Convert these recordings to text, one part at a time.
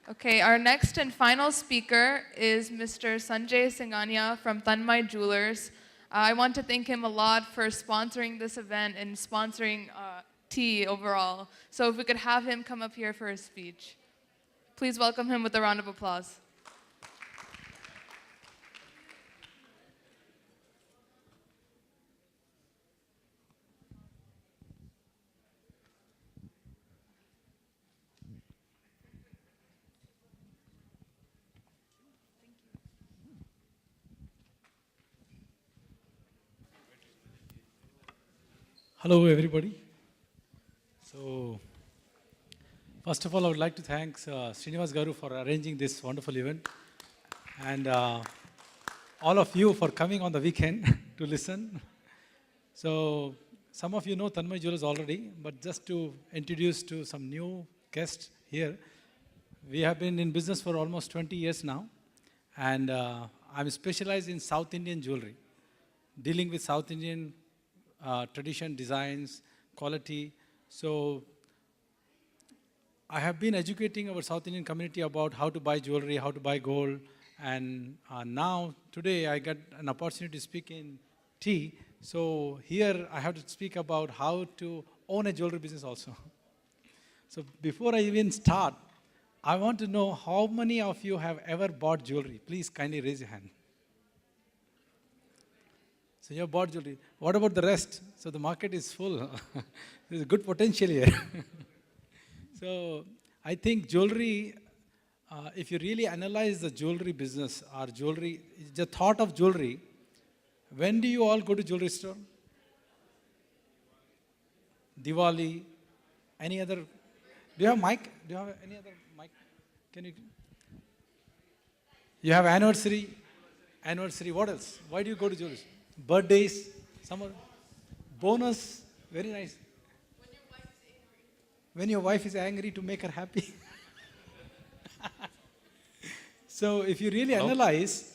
Okay, our next and final speaker is Mr. Sanjay Singhania from Tanmay Jewelers. I want to thank him a lot for sponsoring this event and sponsoring tea overall. So if we could have him come up here for his speech. Please welcome him with a round of applause. Hello, everybody. So, first of all, I would like to thank Srinivas Garu for arranging this wonderful event, and all of you for coming on the weekend to listen. So, some of you know Tanmay Jewelers already, but just to introduce to some new guests here, we have been in business for almost 20 years now, and I'm specialized in South Indian jewelry, dealing with South Indian tradition, designs, quality. So I have been educating our South Indian community about how to buy jewelry, how to buy gold, and now today I got an opportunity to speak in tea. So here I have to speak about how to own a jewelry business also. So before I even start, I want to know how many of you have ever bought jewelry. Please kindly raise your hand. So you have bought jewelry. What about the rest? So the market is full. There's a good potential here. So I think jewelry, if you really analyze the jewelry business or jewelry, the thought of jewelry, when do you all go to jewelry store? Diwali, any other? Do you have mic? Do you have any other mic? Can you? You have anniversary? Anniversary, what else? Why do you go to jewelry store? Birthdays, summer, bonus, very nice. When your wife is angry to make her happy. So if you really analyze,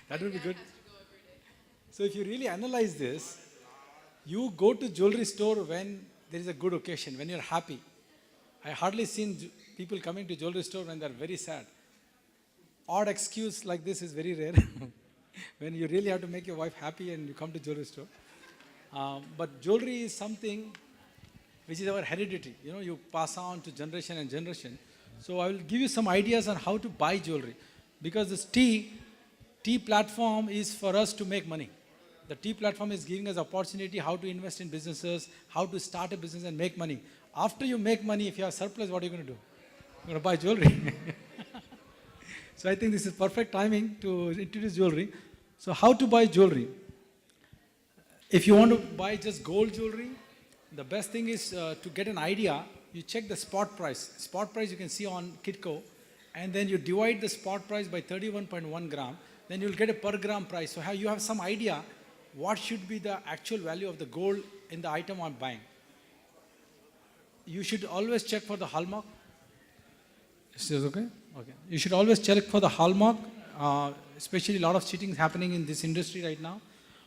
that would be good. So if you really analyze this, you go to jewelry store when there is a good occasion, when you're happy. I hardly seen people coming to jewelry store when they're very sad. Odd excuse like this is very rare. When you really have to make your wife happy and you come to jewelry store. But jewelry is something which is our heredity. You know, you pass on to generation and generation. So I will give you some ideas on how to buy jewelry. Because this tea platform is for us to make money. The tea platform is giving us opportunity how to invest in businesses, how to start a business and make money. After you make money, if you have surplus, what are you going to do? You're going to buy jewelry. So I think this is perfect timing to introduce jewelry. So how to buy jewelry? If you want to buy just gold jewelry, the best thing is to get an idea. You check the spot price. Spot price you can see on Kitco, and then you divide the spot price by 31.1 gram. Then you'll get a per gram price. So you have some idea what should be the actual value of the gold in the item I'm buying. You should always check for the hallmark. Is this okay? Okay. You should always check for the hallmark, especially a lot of cheating is happening in this industry right now.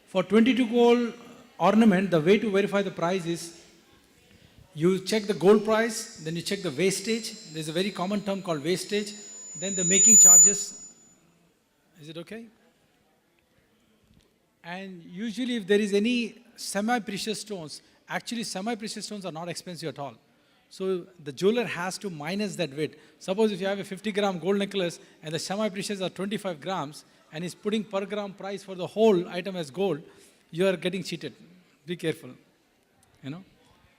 For 22 gold ornament, the way to verify the price is you check the gold price, then you check the wastage. There's a very common term called wastage. Then the making charges. Is it okay? And usually if there is any semi-precious stones, actually semi-precious stones are not expensive at all. So the jeweler has to minus that weight. Suppose if you have a 50 gram gold necklace and the semi-precious are 25 grams and he's putting per gram price for the whole item as gold, you are getting cheated. Be careful. You know.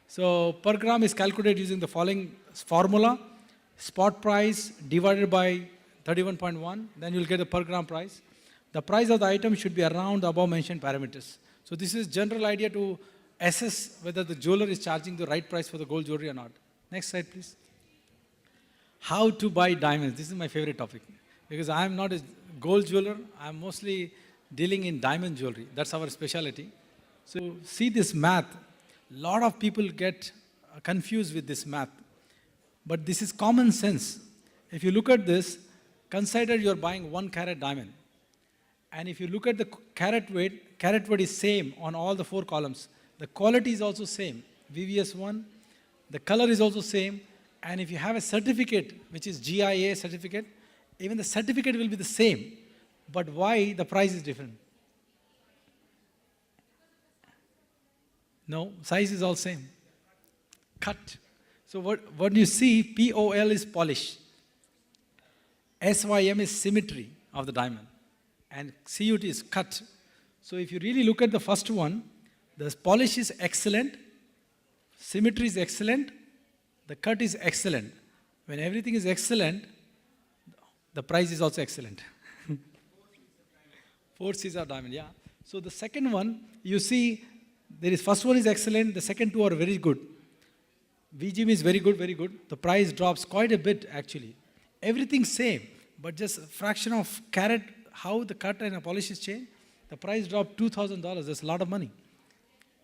So per gram is calculated using the following formula. Spot price divided by 31.1, then you'll get the per gram price. The price of the item should be around the above mentioned parameters. So this is general idea to assess whether the jeweler is charging the right price for the gold jewelry or not. Next slide, please. How to buy diamonds. This is my favorite topic because I am not a gold jeweler. I am mostly dealing in diamond jewelry. That's our specialty. So see this math. A lot of people get confused with this math. But this is common sense. If you look at this, consider you're buying 1 carat diamond. And if you look at the carat weight is same on all the 4 columns. The quality is also same. VVS1, the color is also same, And if you have a certificate, which is GIA certificate, even the certificate will be the same. But why the price is different? No, size is all same. Cut. So what you see, POL is polish. SYM is symmetry of the diamond. And CUT is cut. So if you really look at the first one, the polish is excellent, symmetry is excellent, the cut is excellent. When everything is excellent, the price is also excellent. 4 C's are diamond, yeah. So the second one, you see, first one is excellent, the second two are very good. VGM is very good, very good. The price drops quite a bit actually. Everything same, but just a fraction of carat, how the cut and the polish is changed, the price dropped $2,000. That's a lot of money.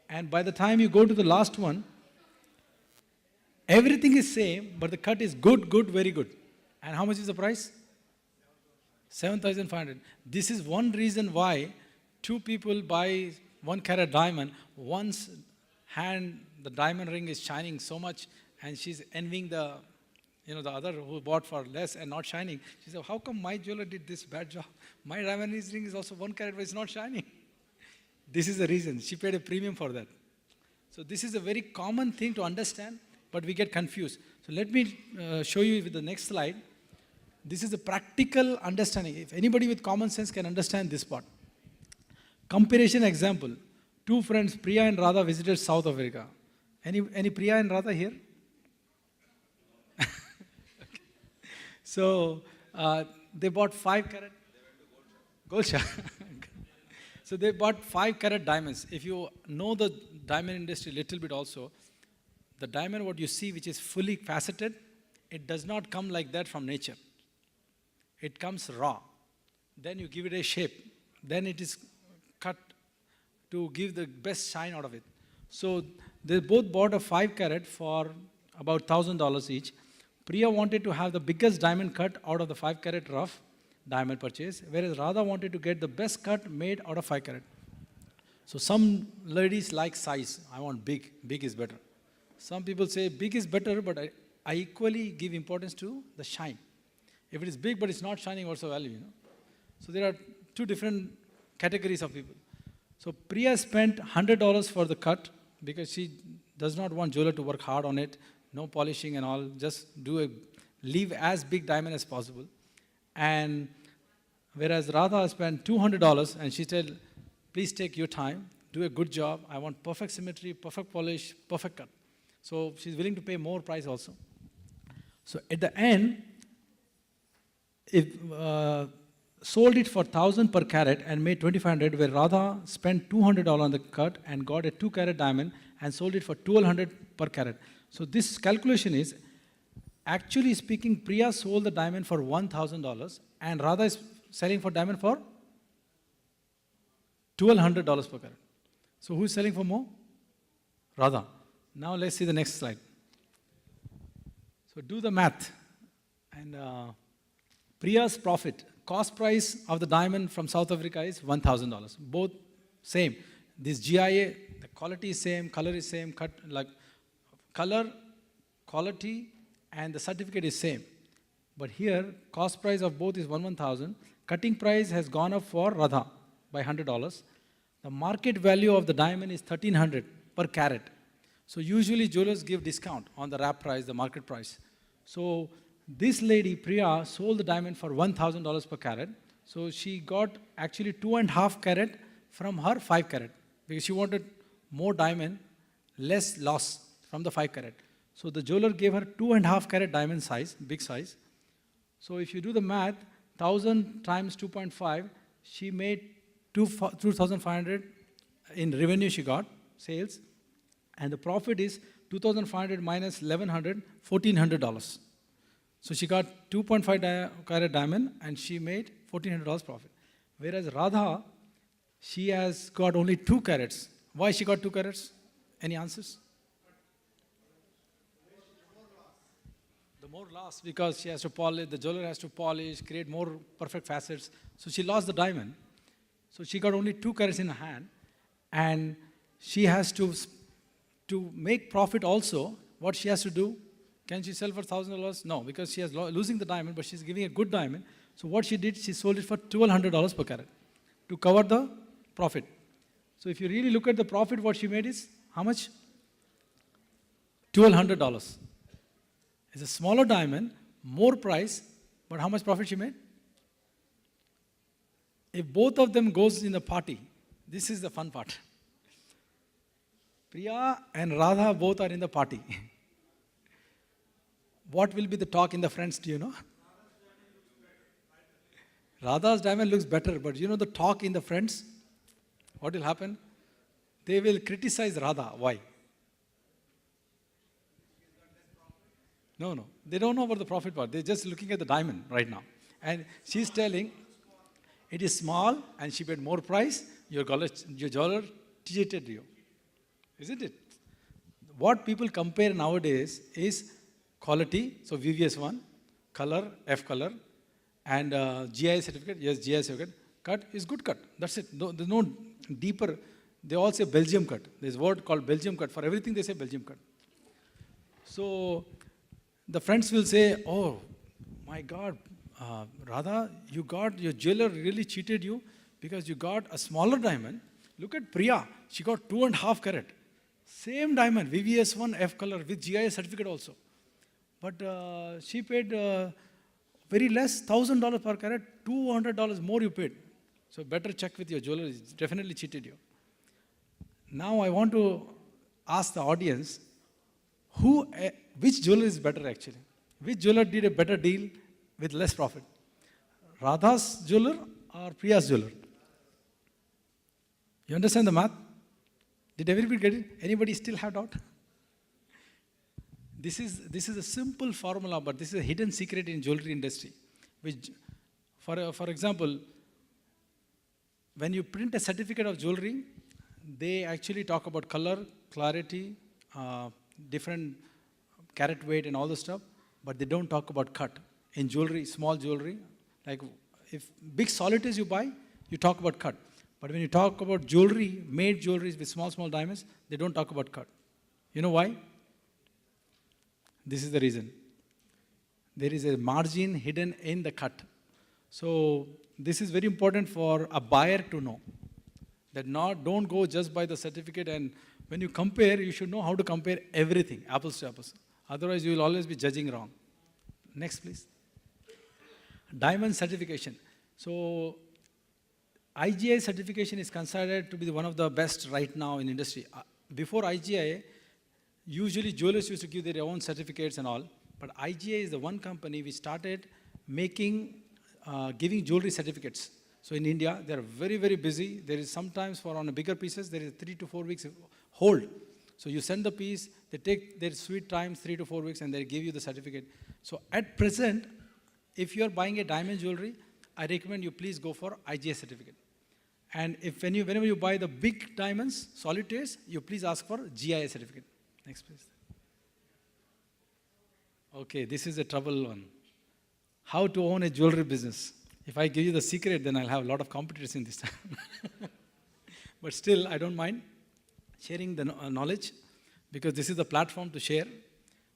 And by the time you go to the last one, everything is same, but the cut is good, good, very good. And how much is the price? 7,500. This is one reason why two people buy 1 carat diamond. One's hand, the diamond ring is shining so much, and she's envying the other who bought for less and not shining. She said, how come my jeweler did this bad job? My diamond ring is also 1 carat, but it's not shining. This is the reason. She paid a premium for that. So this is a very common thing to understand, but we get confused. So let me show you with the next slide. This is a practical understanding. If anybody with common sense can understand this part. Comparison example. Two friends, Priya and Radha, visited South Africa. Any Priya and Radha here? Okay. So they bought 5 carat. Gold shop. So they bought 5 carat diamonds. If you know the diamond industry a little bit also, the diamond what you see which is fully faceted, it does not come like that from nature. It comes raw. Then you give it a shape. Then it is cut to give the best shine out of it. So they both bought a 5 carat for about $1,000 each. Priya wanted to have the biggest diamond cut out of the 5 carat rough diamond purchase, whereas Radha wanted to get the best cut made out of 5 carat. So some ladies like size. I want big. Big is better. Some people say big is better, but I equally give importance to the shine. If it is big but it's not shining, what's the value? So there are two different categories of people. So Priya spent $100 for the cut because she does not want jeweler to work hard on it, no polishing and all, just leave as big diamond as possible. And whereas Radha spent $200 and she said, please take your time, do a good job. I want perfect symmetry, perfect polish, perfect cut. So she's willing to pay more price also. So at the end, if sold it for 1,000 per carat and made 2,500, where Radha spent $200 on the cut and got a 2 carat diamond and sold it for 1,200 per carat. So this calculation is, actually speaking, Priya sold the diamond for $1,000 and Radha is selling for diamond for $1,200 per carat. So who is selling for more? Radha. Now let's see the next slide. So do the math. And Priya's profit, cost price of the diamond from South Africa is $1,000. Both same. This GIA, the quality is same, color is same, color, quality, and the certificate is same. But here, cost price of both is $1,000. Cutting price has gone up for Radha by $100. The market value of the diamond is $1,300 per carat. So usually jewelers give discount on the wrap price, the market price. So this lady, Priya, sold the diamond for $1,000 per carat. So she got actually 2.5 carat from her 5 carat because she wanted more diamond, less loss from the 5 carat. So the jeweler gave her 2.5 carat diamond size, big size. So if you do the math, 1,000 times 2.5, she made 2,500 in revenue she got, sales. And the profit is 2,500 minus 1,100, $1,400. So she got 2.5 carat diamond and she made $1,400 profit. Whereas Radha, she has got only 2 carats. Why she got 2 carats? Any answers? The more loss because she has to polish, the jeweler has to polish, create more perfect facets. So she lost the diamond. So she got only 2 carats in her hand. And she has to make profit also, what she has to do? Can she sell for $1,000? No, because she is losing the diamond, but she's giving a good diamond. So what she did, she sold it for $1,200 per carat to cover the profit. So if you really look at the profit, what she made is how much? $1,200. It's a smaller diamond, more price, but how much profit she made? If both of them goes in the party, this is the fun part. Priya and Radha both are in the party. What will be the talk in the friends, do you know? Radha's diamond looks better, but you know the talk in the friends? What will happen? They will criticize Radha. Why? No. They don't know about the profit part. They're just looking at the diamond right now. And she's telling, it is small and she paid more price. Your jeweler cheated you. Isn't it? What people compare nowadays is quality, so VVS1, color, F color, and GIS certificate, yes, GIS certificate. Cut is good cut. That's it. No, there's no deeper. They all say Belgium cut. There's a word called Belgium cut. For everything they say Belgium cut. So the friends will say, oh my God, Radha, your jeweler really cheated you because you got a smaller diamond. Look at Priya. She got 2.5 carat. Same diamond, VVS1 F color with GIS certificate also. But she paid very less, $1,000 per carat, $200 more you paid. So better check with your jeweler. It's definitely cheated you. Now I want to ask the audience, which jeweler is better actually? Which jeweler did a better deal with less profit? Radha's jeweler or Priya's jeweler? You understand the math? Did everybody get it? Anybody still have doubt? This is a simple formula, but this is a hidden secret in jewelry industry. Which, for example, when you print a certificate of jewelry, they actually talk about color, clarity, different carat weight and all the stuff, but they don't talk about cut. In jewelry, small jewelry, like if big solitaires you buy, you talk about cut. But when you talk about jewelry, made jewelries with small diamonds, they don't talk about cut. You know why? This is the reason. There is a margin hidden in the cut. So this is very important for a buyer to know. That don't go just by the certificate, and when you compare, you should know how to compare everything, apples to apples. Otherwise, you will always be judging wrong. Next, please. Diamond certification. So IGI certification is considered to be one of the best right now in industry. Before IGI, usually jewelers used to give their own certificates and all, but IGI is the one company which started giving jewelry certificates. So in India, they are very, very busy. There is sometimes on bigger pieces, there is 3 to 4 weeks hold. So you send the piece, they take their sweet time, 3 to 4 weeks, and they give you the certificate. So at present, if you are buying a diamond jewelry, I recommend you please go for IGI certificate. And whenever you buy the big diamonds, solitaires, you please ask for GIS certificate. Next, please. Okay, this is a trouble one. How to own a jewelry business. If I give you the secret, then I'll have a lot of competitors in this time. But still, I don't mind sharing the knowledge because this is the platform to share.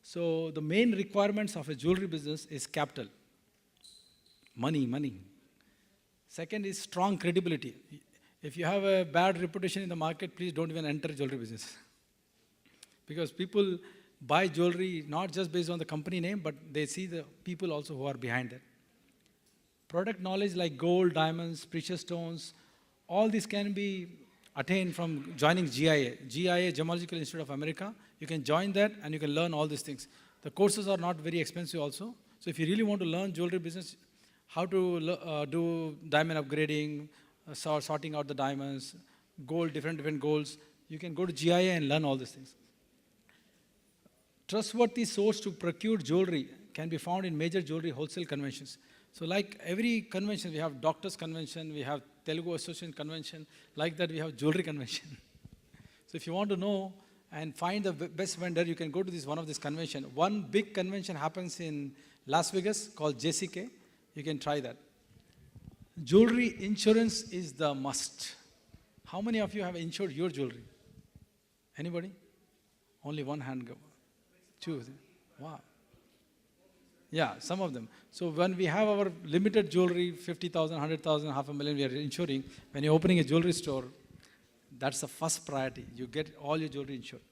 So the main requirements of a jewelry business is capital. Money. Second is strong credibility. If you have a bad reputation in the market, please don't even enter jewelry business. Because people buy jewelry not just based on the company name, but they see the people also who are behind it. Product knowledge like gold, diamonds, precious stones, all this can be attained from joining GIA, Gemological Institute of America. You can join that and you can learn all these things. The courses are not very expensive also. So if you really want to learn jewelry business, how to do diamond upgrading, sorting out the diamonds, gold, different golds, you can go to GIA and learn all these things. Trustworthy source to procure jewelry can be found in major jewelry wholesale conventions. So like every convention, we have doctors convention, we have Telugu Association convention, like that we have jewelry convention. So if you want to know and find the best vendor, you can go to one of this convention. One big convention happens in Las Vegas called JCK. You can try that. Jewelry insurance is the must. How many of you have insured your jewelry? Anybody? Only one hand go. Two. Wow. Yeah, some of them. So when we have our limited jewelry, 50,000, 100,000, half a million, we are insuring. When you're opening a jewelry store, that's the first priority. You get all your jewelry insured.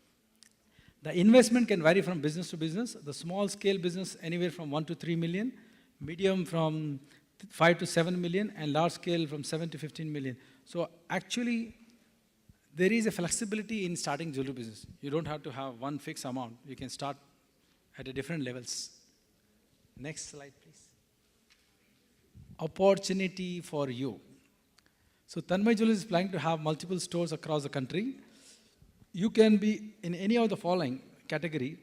The investment can vary from business to business. The small scale business anywhere from 1 to 3 million, medium from 5 to 7 million, and large scale from 7 to 15 million. So actually, there is a flexibility in starting jewelry business. You don't have to have one fixed amount. You can start at a different levels. Next slide, please. Opportunity for you. So Tanmay Jewelers is planning to have multiple stores across the country. You can be in any of the following category.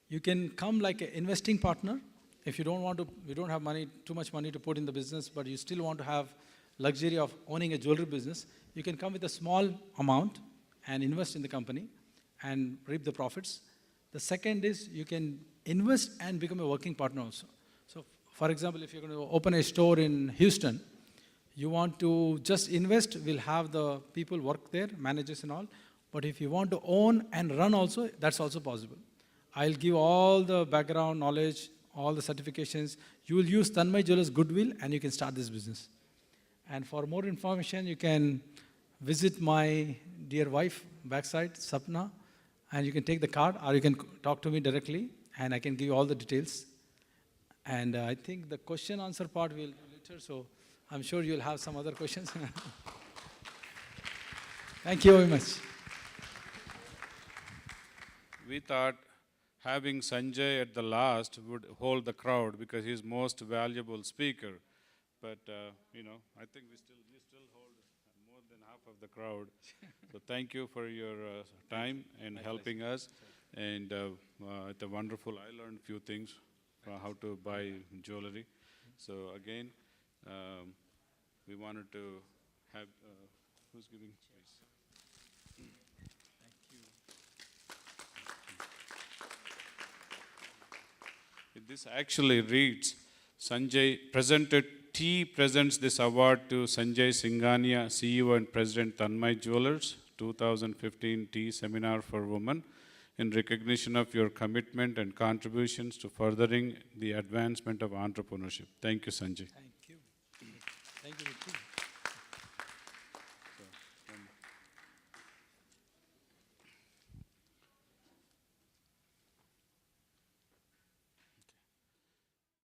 You can come like an investing partner. If you don't want to, you don't have money, too much money to put in the business, but you still want to have luxury of owning a jewelry business, you can come with a small amount and invest in the company and reap the profits. The second is you can invest and become a working partner also. So for example, if you're going to open a store in Houston, you want to just invest, we'll have the people work there, managers and all. But if you want to own and run also, that's also possible. I'll give all the background knowledge, all the certifications. You will use Tanmay Jewelers goodwill and you can start this business. And for more information, you can visit my dear wife backside, Sapna, and you can take the card or you can talk to me directly and I can give you all the details. And I think the question answer part will later, so I'm sure you'll have some other questions. Thank you very much. We thought having Sanjay at the last would hold the crowd because he's most valuable speaker. But, I think you still hold more than half of the crowd. So thank you for your time and helping us. And it's a wonderful, I learned a few things, how to buy jewelry. So again, we wanted to have, who's giving please? This actually reads, T presents this award to Sanjay Singhania, CEO and President Tanmay Jewelers, 2015 Tea Seminar for Women, in recognition of your commitment and contributions to furthering the advancement of entrepreneurship. Thank you, Sanjay. Thank you. Thank you, Ritu.